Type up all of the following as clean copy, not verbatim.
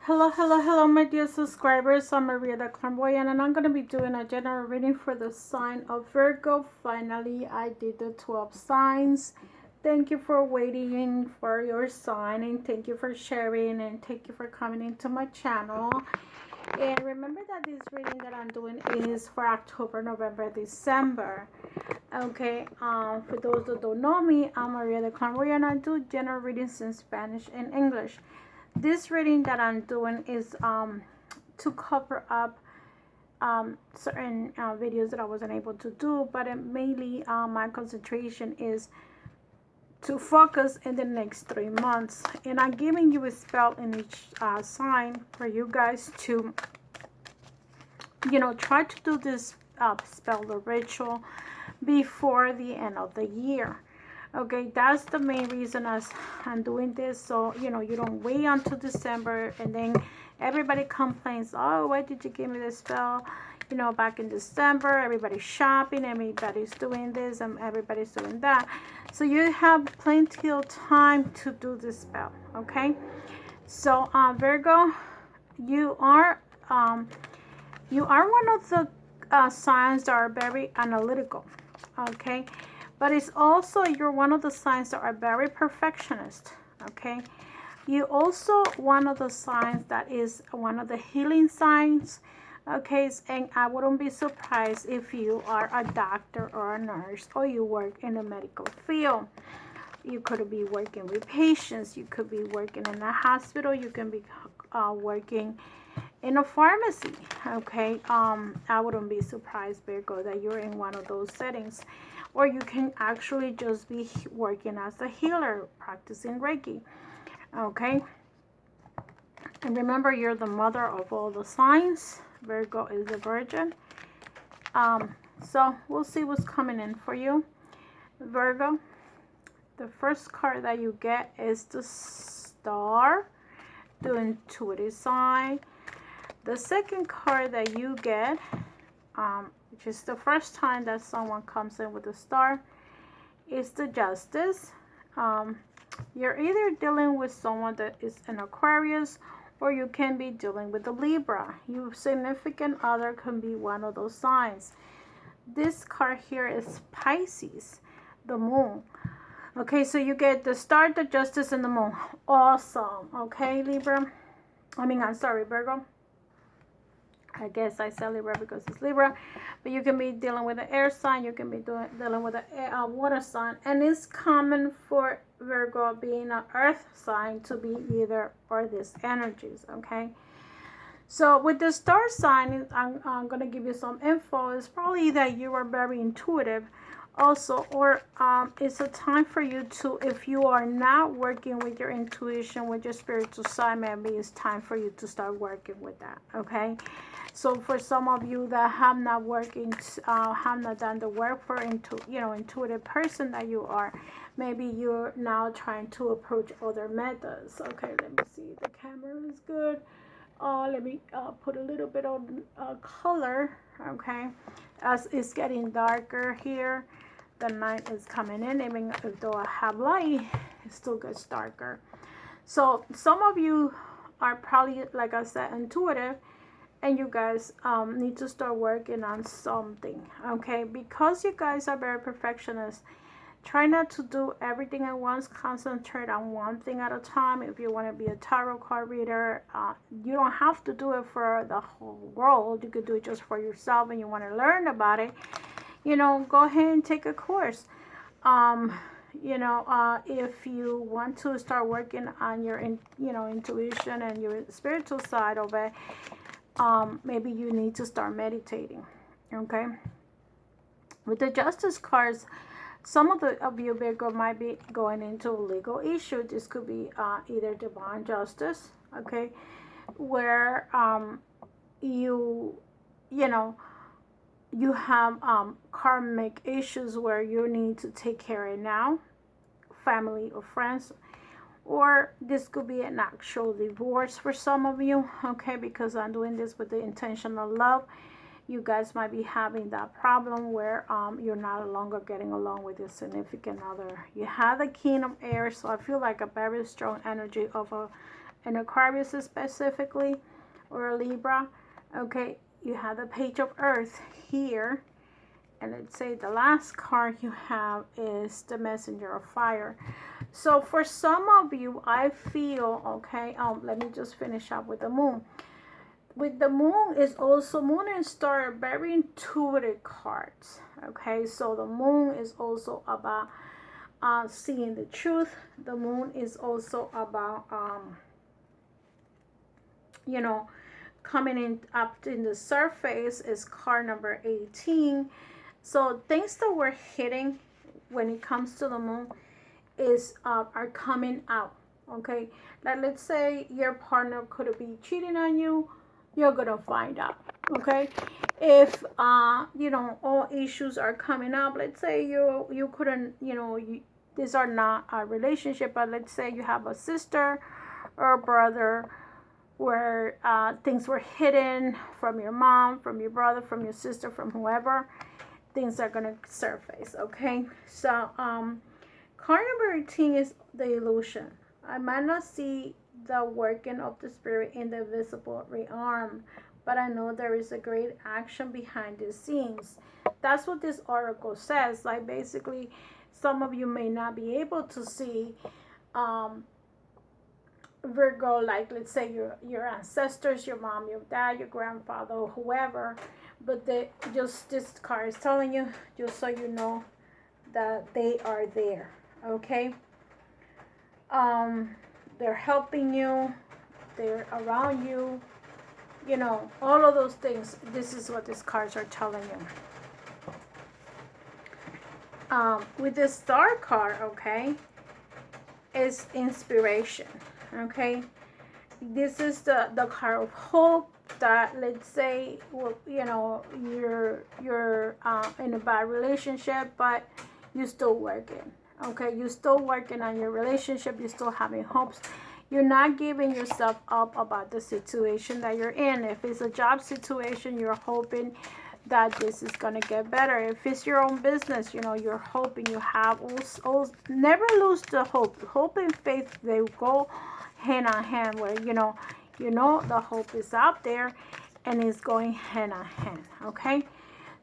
Hello, my dear subscribers. I'm Maria the Clairvoyant, and I'm going to be doing a general reading for the sign of Virgo. Finally, I did the 12 signs. Thank you for waiting for your sign, and thank you for sharing, and thank you for coming into my channel. And remember that this reading that I'm doing is for October, November, December. Okay, for those that don't know me, I'm Maria the Clairvoyant. I do general readings in Spanish and English. This reading that I'm doing is to cover up certain videos that I wasn't able to do, but mainly my concentration is to focus in the next 3 months. And I'm giving you a spell in each sign for you guys to, try to do this spell or ritual before the end of the year. Okay, that's the main reason as I'm doing this, so you don't wait until December and then everybody complains, oh, why did you give me this spell back in December? Everybody's shopping, everybody's doing this, and everybody's doing that. So you have plenty of time to do this spell. Okay, so Virgo, you are one of the signs that are very analytical. Okay, but it's also, you're one of the signs that are very perfectionist. Okay, you also one of the signs that is one of the healing signs. Okay, and I wouldn't be surprised if you are a doctor or a nurse, or you work in the medical field. You could be working with patients, you could be working in a hospital, you can be working in a pharmacy. Okay, I wouldn't be surprised, Virgo, that you're in one of those settings. Or you can actually just be working as a healer, practicing Reiki. Okay, and remember, you're the mother of all the signs. Virgo is a virgin. So we'll see what's coming in for you, Virgo. The first card that you get is the Star, the intuitive sign. The second card that you get, which is the first time that someone comes in with a star, is the Justice. You're either dealing with someone that is an Aquarius, or you can be dealing with a Libra. Your significant other can be one of those signs. This card here is Pisces, the Moon. Okay, so you get the Star, the Justice, and the Moon. Awesome. Okay, Libra. I'm sorry, Virgo. I guess I said Libra because it's Libra, but you can be dealing with an air sign, you can be dealing with a water sign, and it's common for Virgo, being an earth sign, to be either or these energies. Okay, so with the star sign, I'm going to give you some info. It's probably that you are very intuitive also, or it's a time for you to, if you are not working with your intuition, with your spiritual side, maybe it's time for you to start working with that. Okay, so for some of you that have not done the work for intuitive person that you are, maybe you're now trying to approach other methods. Okay, let me see, the camera is good. Let me put a little bit of color. Okay, as it's getting darker here, the night is coming in. Even though I have light, it still gets darker. So some of you are probably, like I said, intuitive, and you guys need to start working on something. Okay, because you guys are very perfectionist, try not to do everything at once. Concentrate on one thing at a time. If you want to be a tarot card reader, you don't have to do it for the whole world. You could do it just for yourself, and you want to learn about it, go ahead and take a course. If you want to start working on your intuition and your spiritual side of it, maybe you need to start meditating. Okay, with the Justice cards, some of you, Virgo, might be going into a legal issue. This could be either divine justice, okay, where you have karmic issues where you need to take care of now, family or friends, or this could be an actual divorce for some of you. Okay, because I'm doing this with the intention of love. You guys might be having that problem where you're no longer getting along with your significant other. You have the King of Air, so I feel like a very strong energy of an Aquarius specifically, or a Libra, okay, you have the Page of Earth here. And let's say the last card you have is the Messenger of Fire. So for some of you, I feel, okay, let me just finish up with the Moon. With the Moon is also, Moon and Star are very intuitive cards, okay? So the Moon is also about seeing the truth. The Moon is also about, you know, coming in up in the surface is card number 18. So things that we're hitting when it comes to the Moon is are coming out, okay? Like, let's say your partner could be cheating on you, you're gonna find out, okay? If you know, all issues are coming up, let's say you couldn't, you know, these are not a relationship, but let's say you have a sister or a brother where things were hidden from your mom, from your brother, from your sister, from whoever, things are going to surface, okay? So card number 18 is the illusion. I might not see the working of the spirit in the visible realm, but I know there is a great action behind the scenes. That's what this oracle says. Like, basically, some of you may not be able to see Virgo, like, let's say your ancestors, your mom, your dad, your grandfather, or whoever, but just this card is telling you, just so you know, that they are there, okay? They're helping you, they're around you, you know, all of those things. This is what these cards are telling you. With the Star card, okay, is inspiration, okay? This is the card of hope, that, let's say, you know, you're in a bad relationship, but you're still working, okay? You're still working on your relationship, you're still having hopes. You're not giving yourself up about the situation that you're in. If it's a job situation, you're hoping that this is going to get better. If it's your own business, you know, you're hoping, you have never lose the hope. Hope and faith, they go hand in hand, where you know the hope is out there and it's going hand in hand, okay?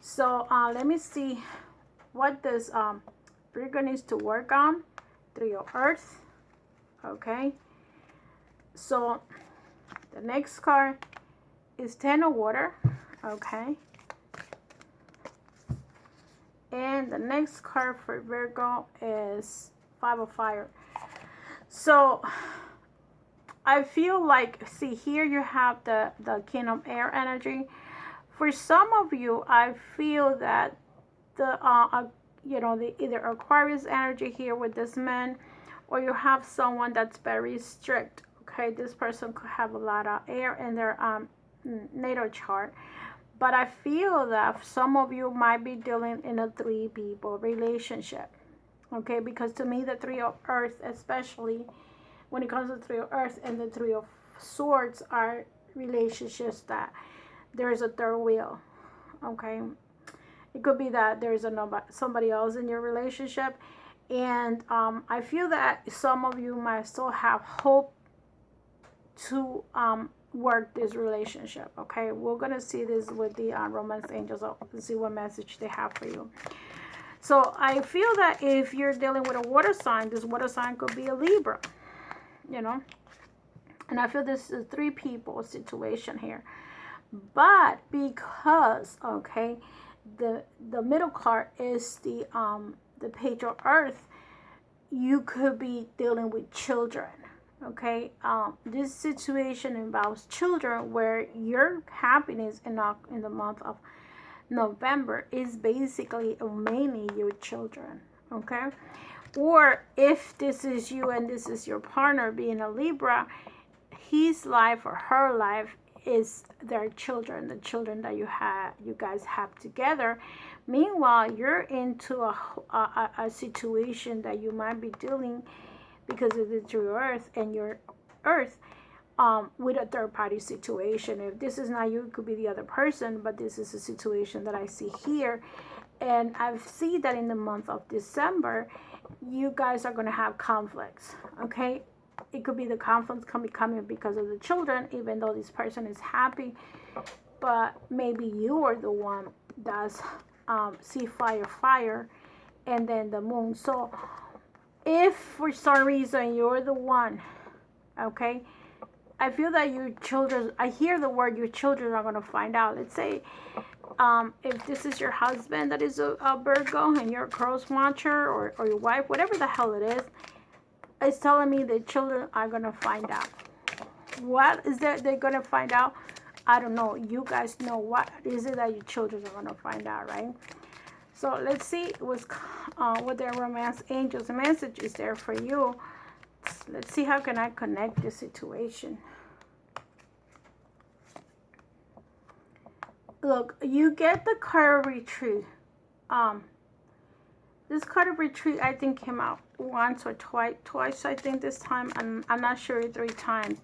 So let me see what this Virgo needs to work on. 3 of Earth, okay? So the next card is 10 of Water, okay? And the next card for Virgo is 5 of Fire. So I feel like, see here you have the King of Air energy. For some of you, I feel that you know, the either Aquarius energy here with this man, or you have someone that's very strict, okay? This person could have a lot of air in their natal chart. But I feel that some of you might be dealing in a 3 people relationship, okay? Because to me, the 3 of Earth, especially when it comes to 3 of Earth and the 3 of Swords, are relationships that there's a third wheel, okay? It could be that there's somebody else in your relationship. And I feel that some of you might still have hope to work this relationship, okay? We're gonna see this with the romance angels, to see what message they have for you. So I feel that if you're dealing with a water sign, this water sign could be a Libra, you know? And I feel this is 3 people situation here. But because, okay, the middle card is the Page of Earth, you could be dealing with children, okay? This situation involves children, where your happiness in the month of November is basically mainly your children, okay? Or if this is you and this is your partner being a Libra, his life or her life is their children, the children that you guys have together. Meanwhile, you're into a situation that you might be dealing, because of the true Earth and your Earth, with a third party situation. If this is not you, it could be the other person, but this is a situation that I see here. And I see that in the month of December, you guys are going to have conflicts, okay? it could be the conflicts can be coming because of the children, even though this person is happy, but maybe you are the one that's see fire, and then the moon. So if for some reason you're the one, okay, I feel that your children, I hear the word your children are going to find out. Let's say if this is your husband that is a Virgo and you're a cross watcher, or your wife, whatever the hell it is, it's telling me the children are going to find out. What is that they're going to find out? I don't know. You guys know what is it that your children are going to find out, right? So let's see what their romance angels message is there for you. Let's see how can I connect this situation. Look, you get the card of retreat. This card of retreat, I think, came out once or twice, I think, this time. I'm not sure, 3 times.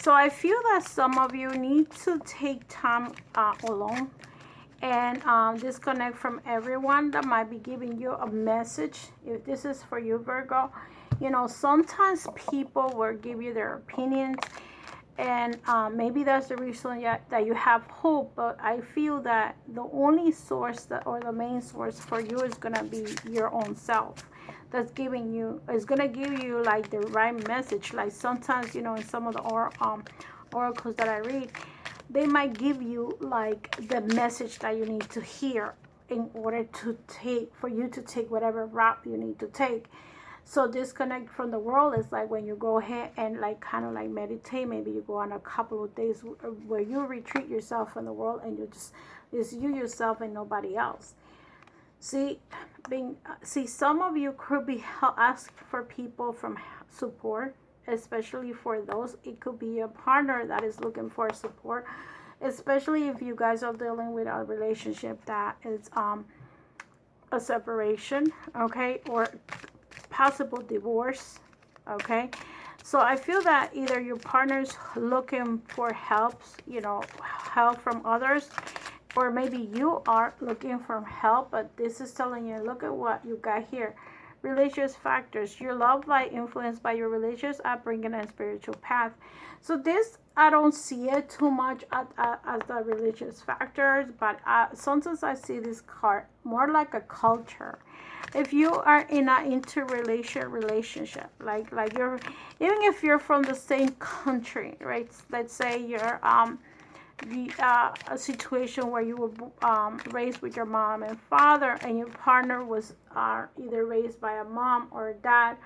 So I feel that some of you need to take time alone and disconnect from everyone that might be giving you a message. If this is for you, Virgo, you know, sometimes people will give you their opinions, and maybe that's the reason that you have hope. But I feel that the only source or the main source for you is going to be your own self. That's giving you, is going to give you like the right message. Like sometimes, you know, in some of the oracles that I read, they might give you like the message that you need to hear in order to for you to take whatever route you need to take. So disconnect from the world is like when you go ahead and like kind of like meditate. Maybe you go on a couple of days where you retreat yourself from the world, and you just you yourself and nobody else. See, some of you could be asking for people from support, especially for those. It could be a partner that is looking for support, especially if you guys are dealing with a relationship that is a separation, okay, or possible divorce, okay. So I feel that either your partner's looking for help, you know, help from others, or maybe you are looking for help, but this is telling you, look at what you got here. Religious factors. Your love life influenced by your religious upbringing and spiritual path. So this, I don't see it too much as the religious factors, but sometimes I see this card more like a culture. If you are in an interrelated relationship, like you're, even if you're from the same country, right? Let's say you're a situation where you were raised with your mom and father, and your partner was either raised by a mom or a dad,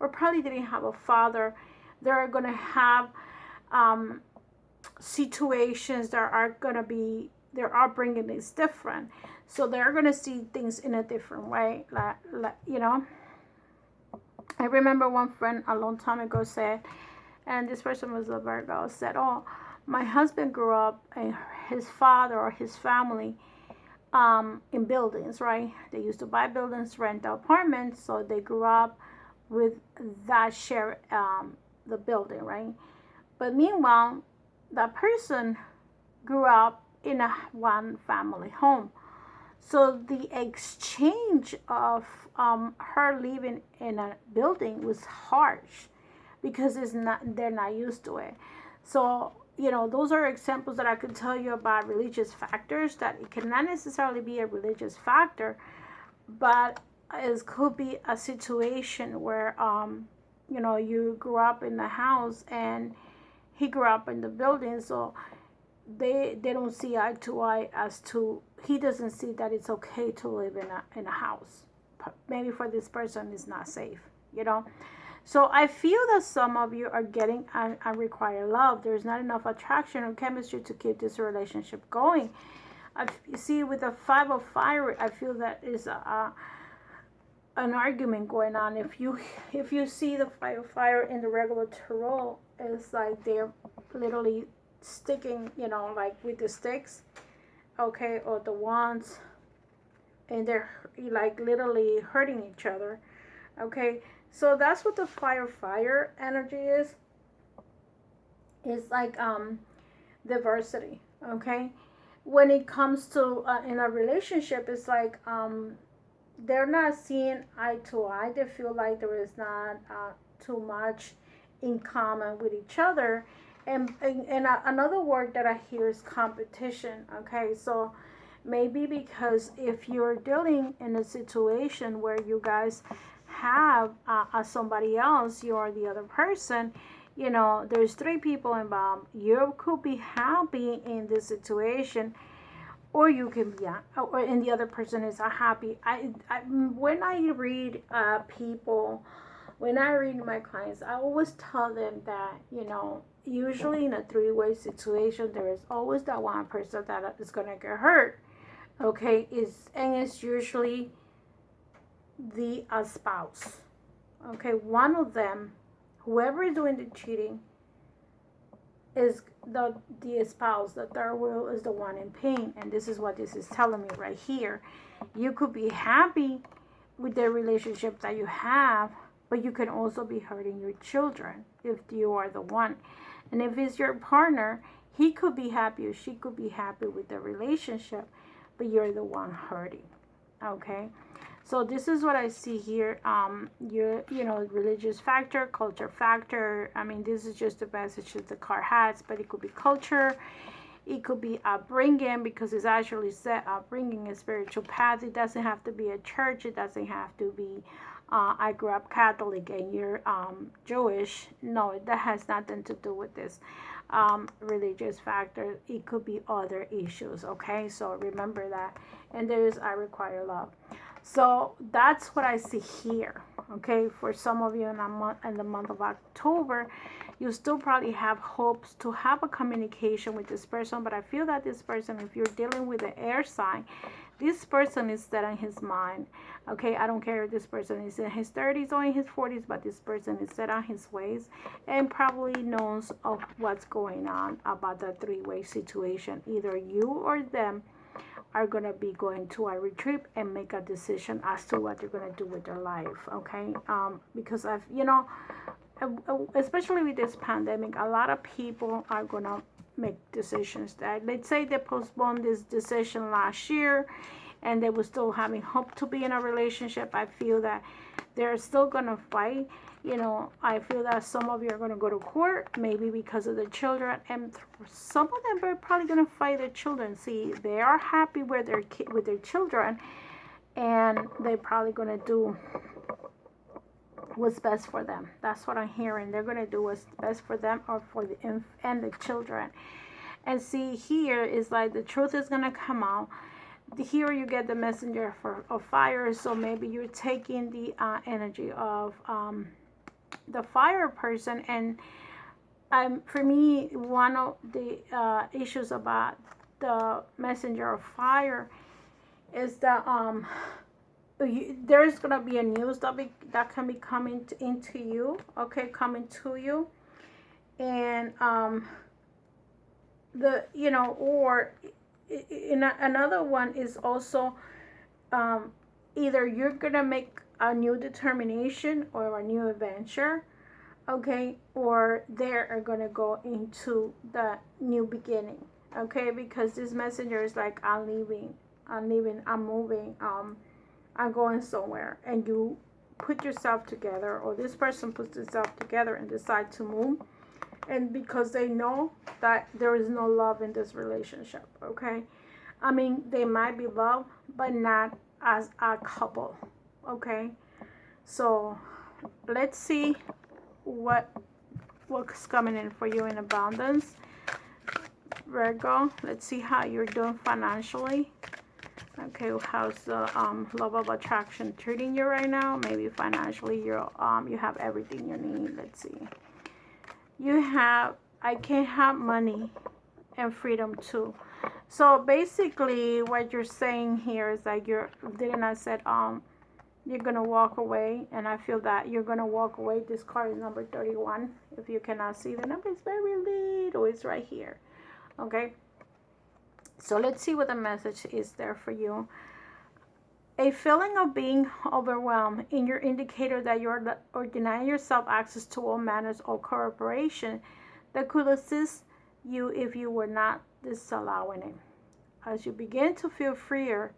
or probably didn't have a father. They're going to have situations that are going to be, their upbringing is different, so they're going to see things in a different way. Like you know, I remember one friend a long time ago said, and this person was a Virgo, said, oh, my husband grew up, and his father or his family in buildings, right? They used to buy buildings, rent apartments, so they grew up with that share the building, right? But meanwhile, that person grew up in a one family home. So the exchange of her living in a building was harsh because they're not used to it. So, you know, those are examples that I could tell you about religious factors, that it cannot necessarily be a religious factor, but it could be a situation where, you know, you grew up in the house and he grew up in the building, so they don't see eye to eye as to, he doesn't see that it's okay to live in a house. Maybe for this person it's not safe, you know. So I feel that some of you are getting unrequited love. There's not enough attraction or chemistry to keep this relationship going. You see, with the 5 of fire, I feel that is an argument going on. If you see the 5 of fire in the regular tarot, it's like they're literally sticking, you know, like with the sticks, okay, or the wands, and they're like literally hurting each other, okay. So that's what the fire energy is. It's like diversity, okay. When it comes to in a relationship, it's like they're not seeing eye to eye. They feel like there is not too much in common with each other. And another word that I hear is competition. Okay, so maybe because if you're dealing in a situation where you guys have somebody else, you are the other person, there's three people involved. You could be happy in this situation, or you can be, and the other person is happy. When I read people, when I read my clients, I always tell them that, usually in a three-way situation, there is always that one person that is going to get hurt. Okay, it's usually the spouse. Okay, one of them, whoever is doing the cheating, is the spouse. The third wheel is the one in pain, and this is what this is telling me right here. You could be happy with the relationship that you have, but you can also be hurting your children if you are the one. And if it's your partner, he could be happy or she could be happy with the relationship, but you're the one hurting. Okay, so this is what I see here. Religious factor, culture factor. I mean, this is just the message that the card has, but it could be culture. It could be upbringing, because it's actually said upbringing, a spiritual path. It doesn't have to be a church. It doesn't have to be I grew up Catholic and you're Jewish. No, that has nothing to do with this religious factor. It could be other issues. Okay, so remember that. And there is I require love. So that's what I see here. Okay, for some of you in the month of October, you still probably have hopes to have a communication with this person, but I feel that this person, if you're dealing with the air sign, this person is set in his mind. Okay, I don't care if this person is in his 30s or in his 40s, but this person is set on his ways and probably knows of what's going on about the three-way situation. Either you or them are going to be going to a retreat and make a decision as to what they're going to do with their life. Okay, because I've, especially with this pandemic, a lot of people are going to make decisions that, let's say, they postponed this decision last year and they were still having hope to be in a relationship. I feel that they're still going to fight. I feel that some of you are going to go to court, maybe because of the children, and some of them are probably going to fight their children. See, they are happy with their children, and they're probably going to do what's best for them. That's what I'm hearing. They're going to do what's best for them or for the and the children. And see, here is like the truth is going to come out. Here you get the messenger of fire. So maybe you're taking the energy of the fire person. And for me, one of the issues about the messenger of fire is that there's gonna be a news that can be coming into you, okay, coming to you, and or another one is also either you're gonna make a new determination or a new adventure, okay, or they are gonna go into the new beginning, okay, because this messenger is like, I'm leaving, I'm moving, I'm going somewhere, and you put yourself together, or this person puts itself together and decide to move, and because they know that there is no love in this relationship, okay? I mean, they might be loved, but not as a couple, okay? So let's see what's coming in for you in abundance, Virgo. Let's see how you're doing financially. Okay, how's the love of attraction treating you right now? Maybe financially you have everything you need. Let's see. I can have money and freedom too. So basically what you're saying here is that didn't I said you're gonna walk away, and I feel that you're gonna walk away. This card is number 31. If you cannot see, the number is very little. It's right here. Okay. So let's see what the message is there for you. A feeling of being overwhelmed in your indicator that you're or denying yourself access to all manners of cooperation that could assist you if you were not disallowing it. As you begin to feel freer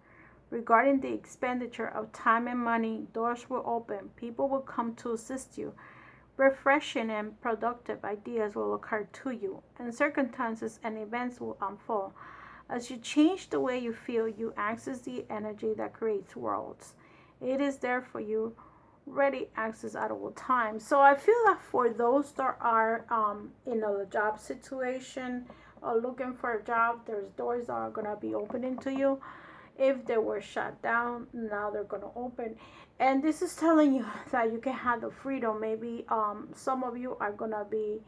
regarding the expenditure of time and money, doors will open. People will come to assist you, refreshing and productive ideas will occur to you, and circumstances and events will unfold. As you change the way you feel, you access the energy that creates worlds. It is there for you, ready access at all times. So I feel that for those that are in a job situation or looking for a job, there's doors that are gonna be opening to you. If they were shut down, now they're gonna open. And this is telling you that you can have the freedom. Maybe some of you are gonna be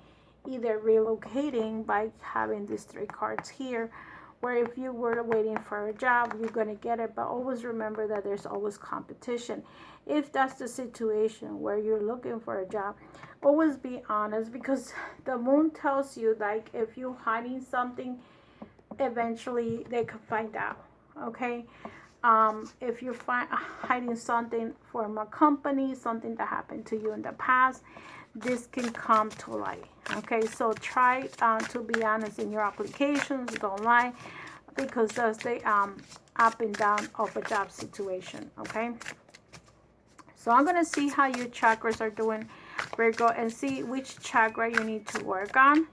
either relocating by having these three cards here, where if you were waiting for a job, you're going to get it. But always remember that there's always competition. If that's the situation where you're looking for a job, always be honest, because the moon tells you, like, if you're hiding something, eventually they could find out. Okay, if you're hiding something from a company, something that happened to you in the past, this can come to light. Okay, so try to be honest in your applications. Don't lie, because that's the up and down of a job situation. Okay, so I'm gonna see how your chakras are doing, Virgo, and see which chakra you need to work on.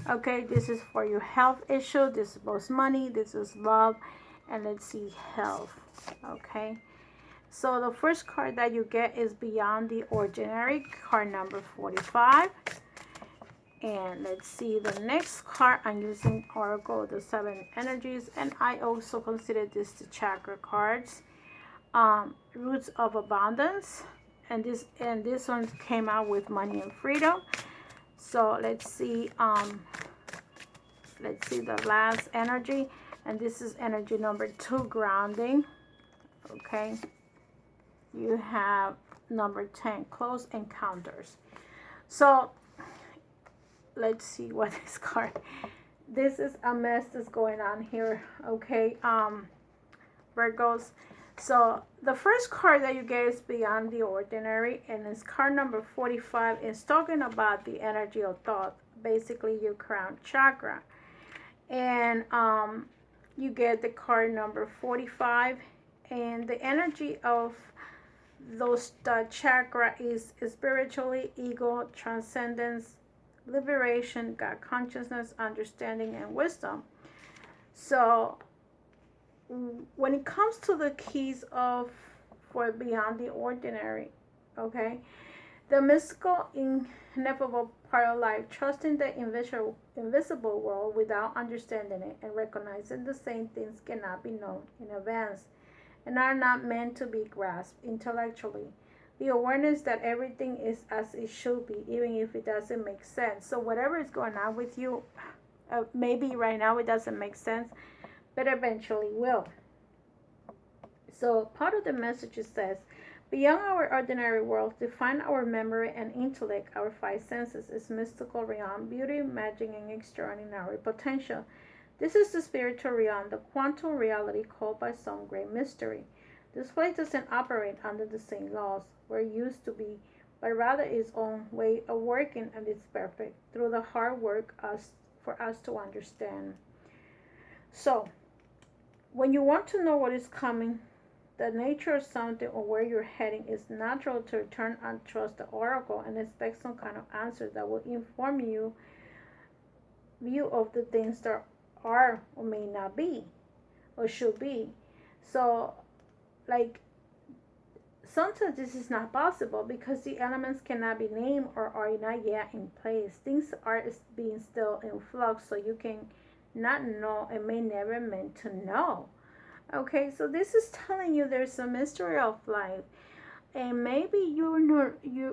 Okay, this is for your health issue. This is both money, this is love, and let's see, health. Okay, so the first card that you get is Beyond the Ordinary, card number 45. And let's see the next card. I'm using Oracle, the 7 energies, and I also consider this the chakra cards. Roots of Abundance, and this one came out with Money and Freedom. So let's see the last energy, and this is energy number 2, Grounding. Okay, you have number 10, Close Encounters. So let's see what this card. This is a mess that's going on here. Okay, Virgos. So the first card that you get is Beyond the Ordinary, and it's card number 45. It's talking about the energy of thought, basically your crown chakra. And you get the card number 45, and the energy of the chakra is spiritually, ego, transcendence, liberation, God consciousness, understanding, and wisdom. So when it comes to the keys for Beyond the Ordinary, okay, the mystical, ineffable part of life, trusting the invisible world without understanding it, and recognizing the same things cannot be known in advance and are not meant to be grasped intellectually. The awareness that everything is as it should be, even if it doesn't make sense. So whatever is going on with you, maybe right now it doesn't make sense, but eventually will. So part of the message says, beyond our ordinary world, define our memory and intellect, our 5 senses, is mystical realm, beauty, magic, and extraordinary potential. This is the spiritual realm, the quantum reality called by some great mystery. This place doesn't operate under the same laws we're used to be, but rather its own way of working, and it's perfect through the hard work for us to understand. So, when you want to know what is coming, the nature of something, or where you're heading, it's natural to return and trust the oracle and expect some kind of answer that will inform you view of the things that are or may not be or should be. So, like, sometimes this is not possible because the elements cannot be named or are not yet in place. Things are being still in flux, so you can not know and may never meant to know. Okay, so this is telling you there's a mystery of life, and maybe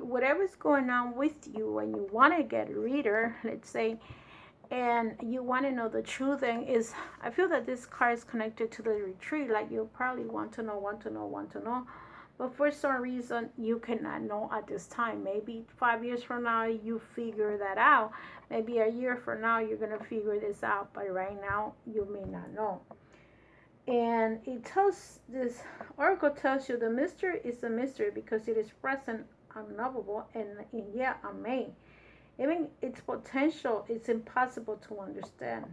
whatever's going on with you when you want to get a reader, let's say, and you want to know the true thing, is I feel that this card is connected to the retreat. Like, you probably want to know, but for some reason you cannot know at this time. Maybe 5 years from now you figure that out. Maybe a year from now you're going to figure this out, but right now you may not know. And this oracle tells you the mystery is a mystery because it is present, unknowable, and yet unmade. Even its potential is impossible to understand.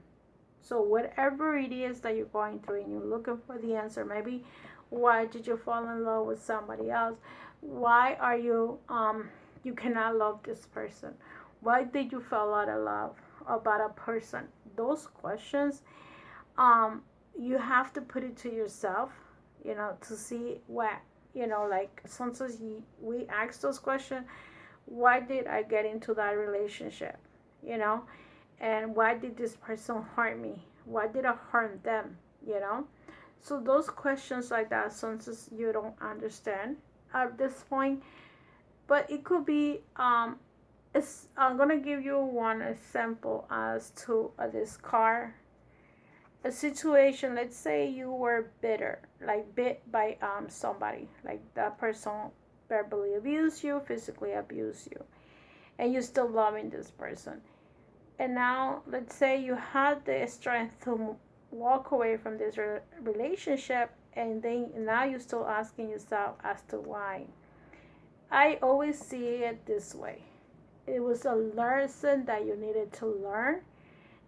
So whatever it is that you're going through and you're looking for the answer, maybe why did you fall in love with somebody else? Why are you you cannot love this person? Why did you fall out of love about a person? Those questions, you have to put it to yourself, to see what, like sometimes we ask those questions. Why did I get into that relationship? And why did this person harm me? Why did I harm them? So those questions like that, sometimes you don't understand at this point. But it could be, I'm gonna give you one example as to this car. A situation, let's say you were bitter, like bit by somebody, like that person verbally abused you, physically abused you, and you're still loving this person. And now let's say you had the strength to walk away from this relationship, and then now you're still asking yourself as to why. I always see it this way. It was a lesson that you needed to learn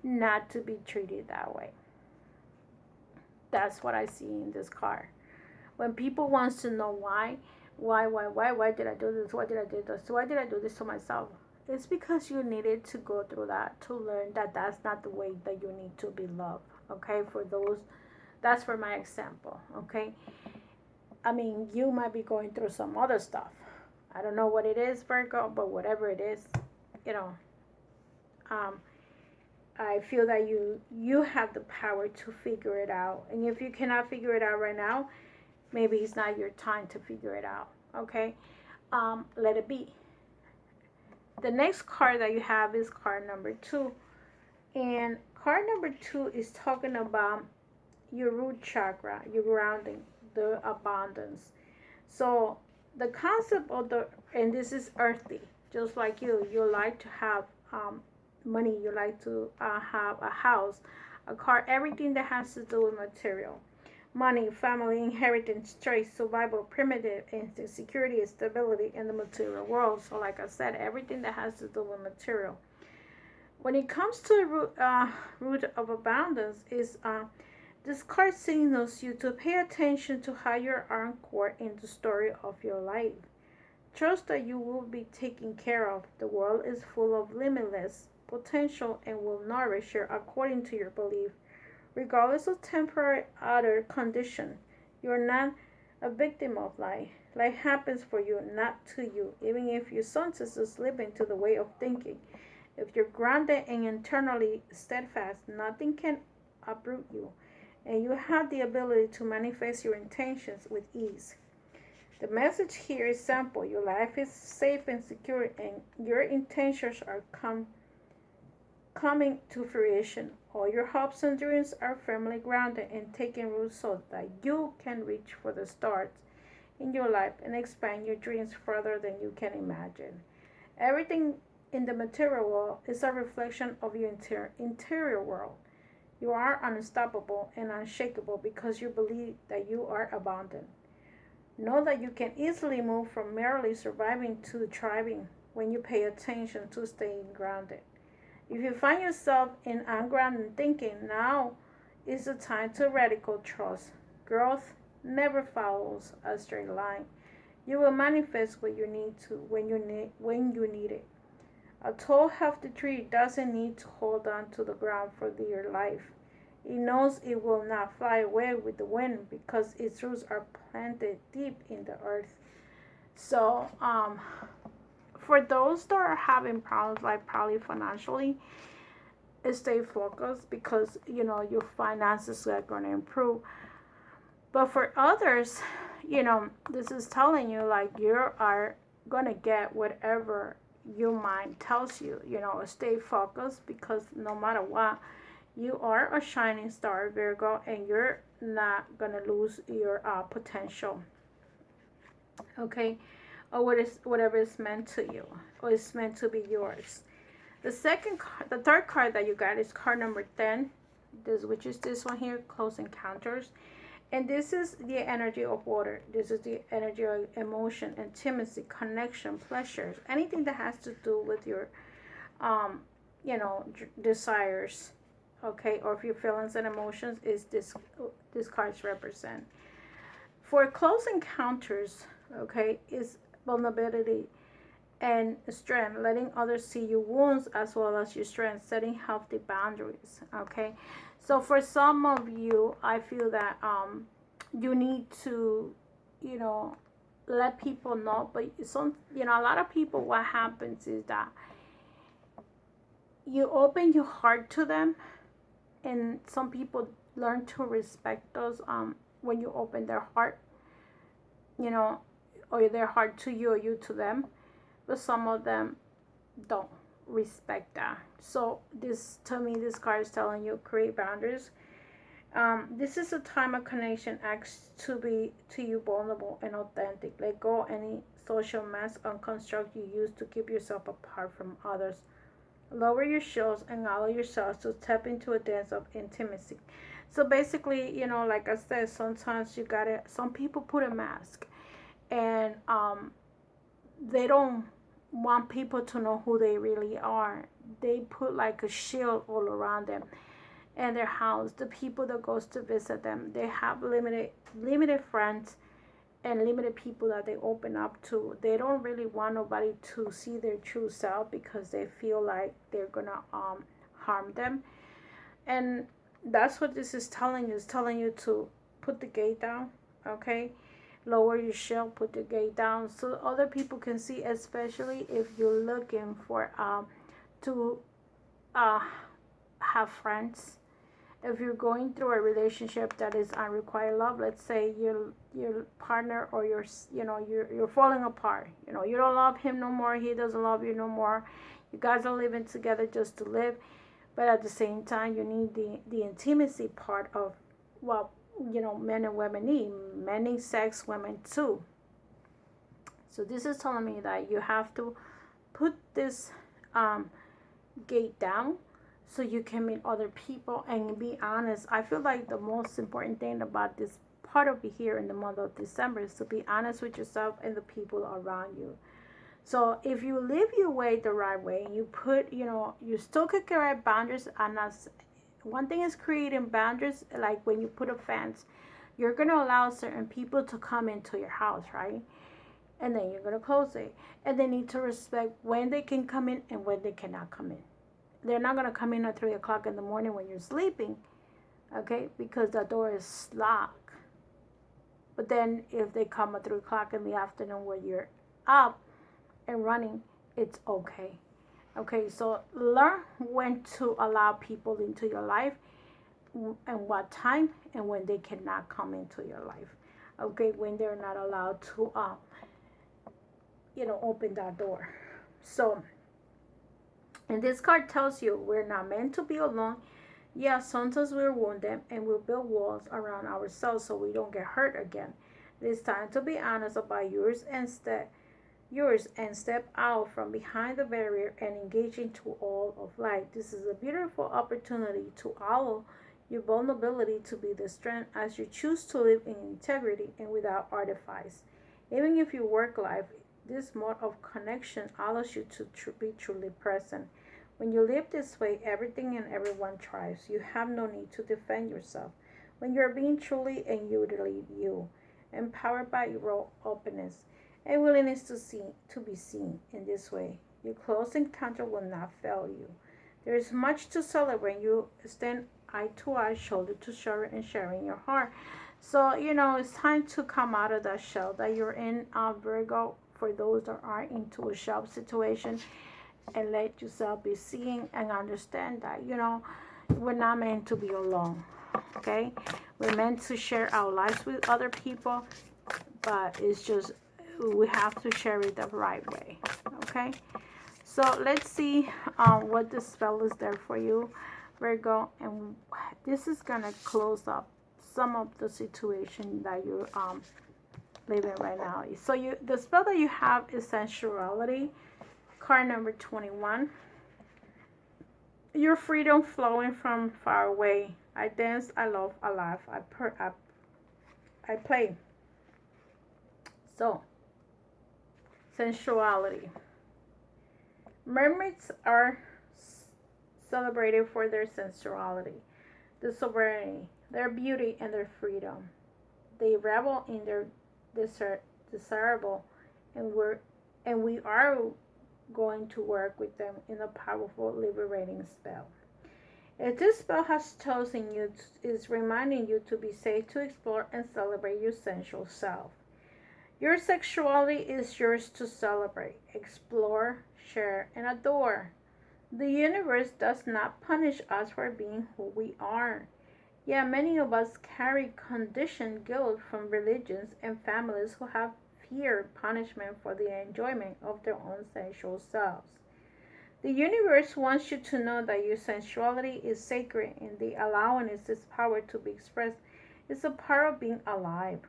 not to be treated that way. That's what I see in this card. When people wants to know why did I do this? Why did I do this? Why did I do this to myself? It's because you needed to go through that to learn that that's not the way that you need to be loved. Okay, for those, that's for my example. Okay, I mean, you might be going through some other stuff. I don't know what it is, Virgo, but whatever it is, you know, um, I feel that you have the power to figure it out. And if you cannot figure it out right now, maybe it's not your time to figure it out. Okay, let it be. The next card that you have is card number 2, and card number 2 is talking about your root chakra, your grounding, the abundance. So the concept of and this is earthy, just like you like to have money, you like to have a house, a car, everything that has to do with material. Money, family, inheritance, choice, survival, primitive, instinct, security, stability in the material world. So like I said, everything that has to do with material. When it comes to the root of abundance, is this card signals you to pay attention to how you're anchored in the story of your life. Trust that you will be taken care of. The world is full of limitless potential and will nourish you according to your belief. Regardless of temporary outer condition, you're not a victim of life. Life happens for you, not to you, even if you sometimes slip into the way of thinking. If you're grounded and internally steadfast, nothing can uproot you, and you have the ability to manifest your intentions with ease. The message here is simple. Your life is safe and secure, and your intentions are coming to fruition. All your hopes and dreams are firmly grounded and taking root so that you can reach for the stars in your life and expand your dreams further than you can imagine. Everything in the material world is a reflection of your interior world. You are unstoppable and unshakable because you believe that you are abundant. Know that you can easily move from merely surviving to thriving when you pay attention to staying grounded. If you find yourself in ungrounded thinking, now is the time to radical trust. Growth never follows a straight line. You will manifest what you need to when you need it. A tall, healthy tree doesn't need to hold on to the ground for dear life. It knows it will not fly away with the wind because its roots are planted deep in the earth. So, for those that are having problems, like probably financially, stay focused because your finances are going to improve. But for others, this is telling you like you are going to get whatever your mind tells you. Stay focused because no matter what, you are a shining star, Virgo, and you're not going to lose your potential. Okay, or whatever is meant to you, or is meant to be yours. The third card that you got is card number 10, which is this one here, Close Encounters, and this is the energy of water. This is the energy of emotion, intimacy, connection, pleasures, anything that has to do with your, desires, okay, or if your feelings and emotions is this cards represent. For Close Encounters, okay, is vulnerability And strength, letting others see your wounds as well as your strength, setting healthy boundaries. Okay, so for some of you, I feel that you need to, you know, let people know. But some, you know, a lot of people, what happens is that you open your heart to them, and some people learn to respect those when you open their heart, you know, or their heart to you or you to them. But some of them don't respect that. So this, to me, this card is telling you create boundaries. This is a time of connection. Acts to you vulnerable and authentic. Let go any social mask and construct you use to keep yourself apart from others. Lower your shields and allow yourselves to step into a dance of intimacy. So basically, you know, like I said, sometimes you gotta. Some people put a mask, and they don't want people to know who they really are. They put like a shield all around them and their house. The people that goes to visit them, they have limited friends and limited people that they open up to. They don't really want nobody to see their true self because they feel like they're gonna harm them. And that's what this is telling you. It's telling you to put the gate down, okay? Lower your shield, put the gate down so other people can see, especially if you're looking for to uh, have friends. If you're going through a relationship that is unrequited love, let's say your partner or your, you know, you're falling apart, you know, you don't love him no more, he doesn't love you no more, you guys are living together just to live, but at the same time you need the intimacy part of what, you know, men and women need. Men need sex, women too. So this is telling me that you have to put this gate down so you can meet other people and be honest. I feel like the most important thing about this part of here in the month of December is to be honest with yourself and the people around you. So if you live your way the right way and you put, you know, you still can create boundaries. And as one thing is creating boundaries, like when you put a fence, you're going to allow certain people to come into your house, right? And then you're going to close it. And they need to respect when they can come in and when they cannot come in. They're not going to come in at 3 o'clock in the morning when you're sleeping, okay, because the door is locked. But then if they come at 3 o'clock in the afternoon when you're up and running, it's okay. Okay, so learn when to allow people into your life and what time and when they cannot come into your life. Okay, when they're not allowed to, you know, open that door. So, and this card tells you we're not meant to be alone. Yeah, sometimes we're wounded and we'll build walls around ourselves so we don't get hurt again. It's time to be honest about yours and step out from behind the barrier and engage into all of life. This is a beautiful opportunity to allow your vulnerability to be the strength as you choose to live in integrity and without artifice. Even if you work life, this mode of connection allows you to be truly present. When you live this way, everything and everyone thrives. You have no need to defend yourself. When you're being truly and utterly you, empowered by your openness and willingness to be seen in this way, your close encounter will not fail you. There is much to celebrate. You stand eye to eye, shoulder to shoulder, and sharing your heart. So, you know, it's time to come out of that shell that you're in, Virgo, for those that are into a shell situation, and let yourself be seen and understand that, you know, we're not meant to be alone, okay? We're meant to share our lives with other people, but it's just we have to share it the right way, okay? So let's see what the spell is there for you, Virgo, and this is gonna close up some of the situation that you're living right now. So the spell that you have is Sensuality, card number 21. Your freedom flowing from far away. I dance, I love, I laugh, I play. So, sensuality. Mermaids are celebrated for their sensuality, the sovereignty, their beauty, and their freedom. They revel in their desirable, and we are going to work with them in a powerful, liberating spell. If this spell has chosen you, is reminding you to be safe to explore and celebrate your sensual self. Your sexuality is yours to celebrate, explore, share, and adore. The universe does not punish us for being who we are. Yet many of us carry conditioned guilt from religions and families who have feared punishment for the enjoyment of their own sensual selves. The universe wants you to know that your sensuality is sacred and the allowing its power to be expressed is a part of being alive.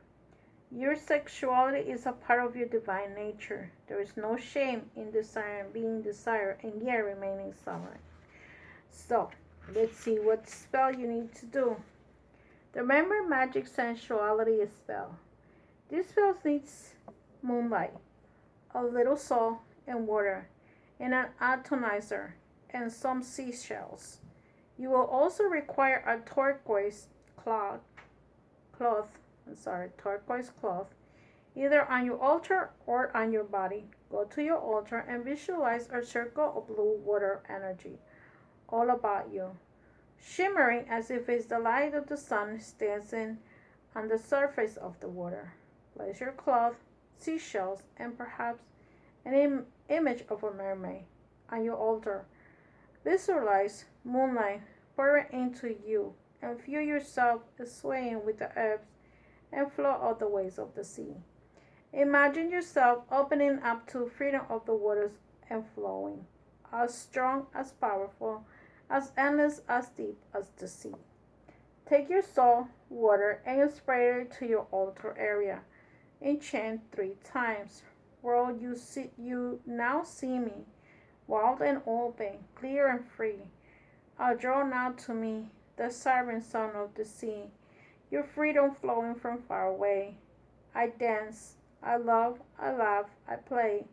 Your sexuality is a part of your divine nature. There is no shame in desiring being desired and yet remaining silent. So, let's see what spell you need to do. The Remember Magic Sensuality spell. This spell needs moonlight, a little salt and water, and an atomizer, and some seashells. You will also require a turquoise turquoise cloth, either on your altar or on your body. Go to your altar and visualize a circle of blue water energy all about you, shimmering as if it's the light of the sun dancing on the surface of the water. Place your cloth, seashells, and perhaps an image of a mermaid on your altar. Visualize moonlight pouring into you and feel yourself swaying with the ebbs and flow of the waves of the sea. Imagine yourself opening up to freedom of the waters and flowing, as strong, as powerful, as endless, as deep as the sea. Take your salt water and spray it to your altar area. Enchant 3 times. World, you now see me, wild and open, clear and free. I draw now to me the siren song of the sea, your freedom flowing from far away. I dance, I love, I laugh, I play,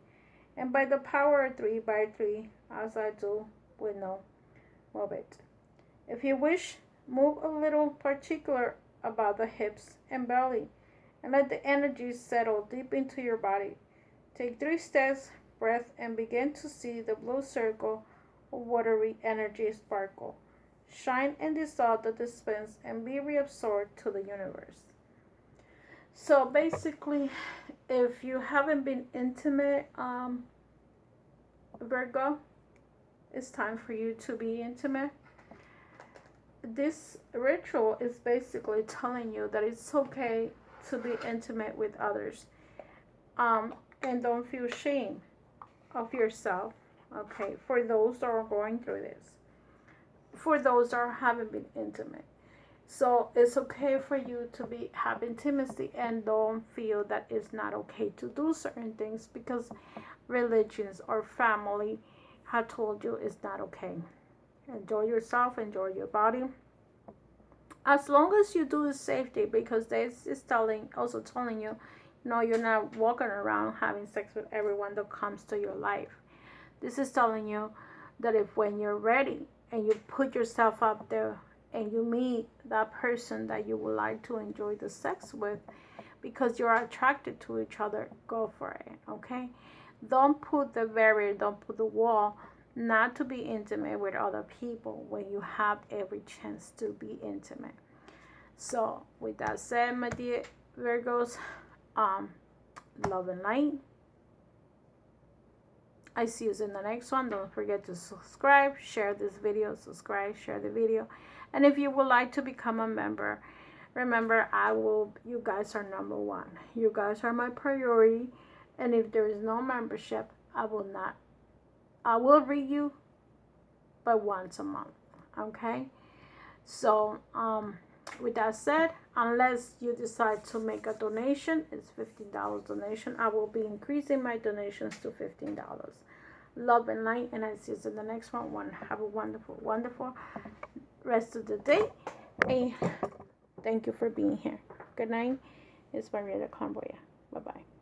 and by the power of 3 by 3, as I do with no of it. If you wish, move a little particular about the hips and belly, and let the energy settle deep into your body. Take 3 steps, breath, and begin to see the blue circle of watery energy sparkle, shine and dissolve the dispense, and be reabsorbed to the universe. So basically, if you haven't been intimate, Virgo, it's time for you to be intimate. This ritual is basically telling you that it's okay to be intimate with others. And don't feel shame of yourself, okay, for those that are going through this, for those that haven't been intimate. So it's okay for you to have intimacy, and don't feel that it's not okay to do certain things because religions or family have told you it's not okay. Enjoy yourself, enjoy your body. As long as you do it safety, because this is also telling you, no, you're not walking around having sex with everyone that comes to your life. This is telling you that if when you're ready and you put yourself up there and you meet that person that you would like to enjoy the sex with because you're attracted to each other, go for it, okay? Don't put the barrier, don't put the wall not to be intimate with other people when you have every chance to be intimate. So with that said, my dear Virgos, love and light. I see you in the next one. Don't forget to subscribe, share this video, subscribe, share the video. And if you would like to become a member, remember, you guys are number 1. You guys are my priority. And if there is no membership, I will read you but once a month. Okay? So, with that said, unless you decide to make a donation, it's $15 donation. I will be increasing my donations to $15. Love and light, and I see you in the next one. Have a wonderful, wonderful rest of the day. And thank you for being here. Good night. It's Maria de Convoya. Bye-bye.